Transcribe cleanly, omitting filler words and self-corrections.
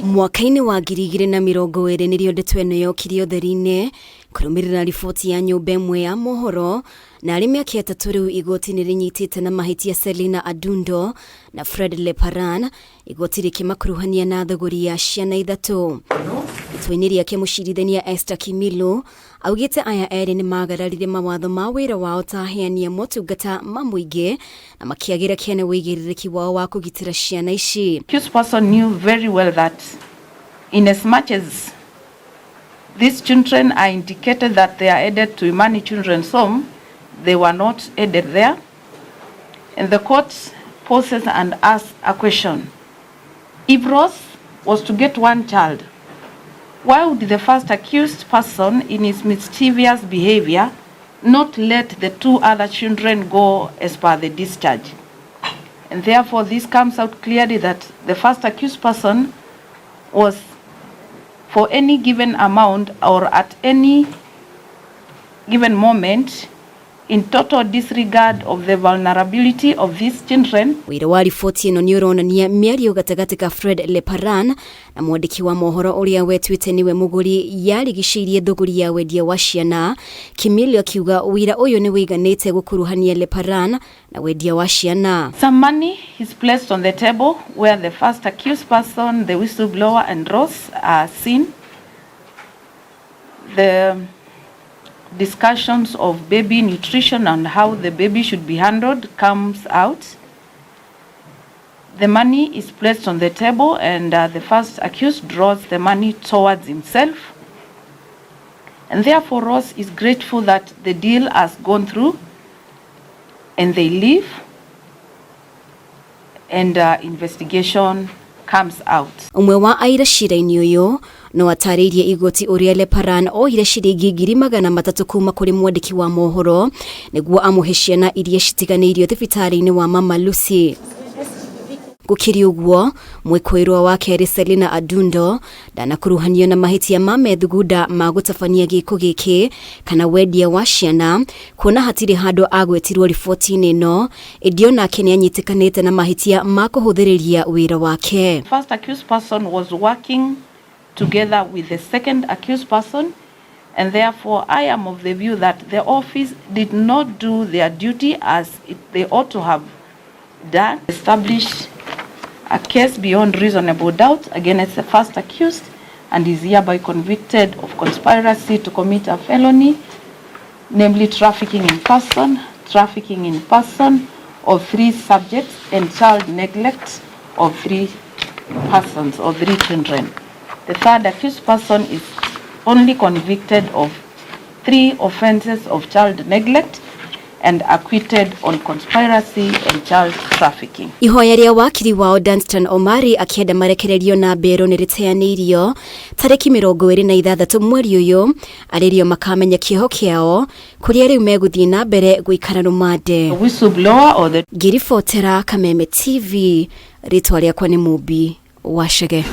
Mwaka-ini wa 2020 nirio ndeto eno yokirio theri-ini kurumirira riboti ya nyumba imwe ya mohoro na arimi akiatatu riu igoti nirinyitite na mahitia Selina Adundo na Fred Leparan igoti rikimakuruhania na thuguri ya ciana ithatu. Itwa-ini riake mucirithania Esther KIMILU augite aya eri ni magararire mawatho ma wira wao ta heania motungata ma muingi na makiagira kene wigiririki wao wa kugitira ciana ici. Accused person knew very well that in as much as these children are indicated that they are added to Imani Children's Home, they were not added there. And the court poses and asks a question. If Ross was to get one child, why would the first accused person in his mischievous behavior not let the two other children go as per the discharge? And therefore this comes out clearly that the first accused person was, for any given amount or at any given moment, in total disregard of the vulnerability of these children. Wira wa riboti ino ni uronania miario gatagati ka Fred Leparan na mwandiki wa mohoro uria wetwite niwe muguri yarigicirie thuguri ya wendia wa ciana. KIMILU akiuga wira uyu ni wiganite gukuruhania Leparan na wendia wa ciana. Some money is placed on the table where the first accused person, the whistleblower and Ross are seen. The discussions of baby nutrition and how the baby should be handled comes out. The money is placed on the table and the first accused draws the money towards himself. And therefore Ross is grateful that the deal has gone through and they leave and investigation comes out. Umwe wa aira shira-ini uyu no ataririe igoti uria Leparan oire ciringi 300 kuma kuri mwandiki wa mohoro niguo amuhe ciana iria citiganirio thibitari-ini wa Mama Lucy. Gukiri uguo mwikuirwo wa keri Selina Adundo ndanakuruhanio na mahitia ma methuguda ma gutabania giko giki kana wendia wa ciana kuona hatiri handu agwetirwo riboti-ini ino idio nake ni anyitikanite na mahitia ma kuhuthiriria wira wake. First accused person was working together with the second accused person, and therefore I am of the view that the office did not do their duty as they ought to have done. Established a case beyond reasonable doubt against the first accused and is hereby convicted of conspiracy to commit a felony, namely trafficking in person of 3 subjects and child neglect of 3 persons or 3 children. The third accused person is only convicted of 3 offenses of child neglect and acquitted on conspiracy and child trafficking. Ihoya ria wakiri wao Danstan Omari akienda marekererio na mbero niriteanirio tariki 26 mweri uyu aririo makamenya kiho kiao kuria riu meguthie na mbere guikara rumande. Whistleblower or the Girifotera Kameme TV ritwa riakwa ni Mubi Washege.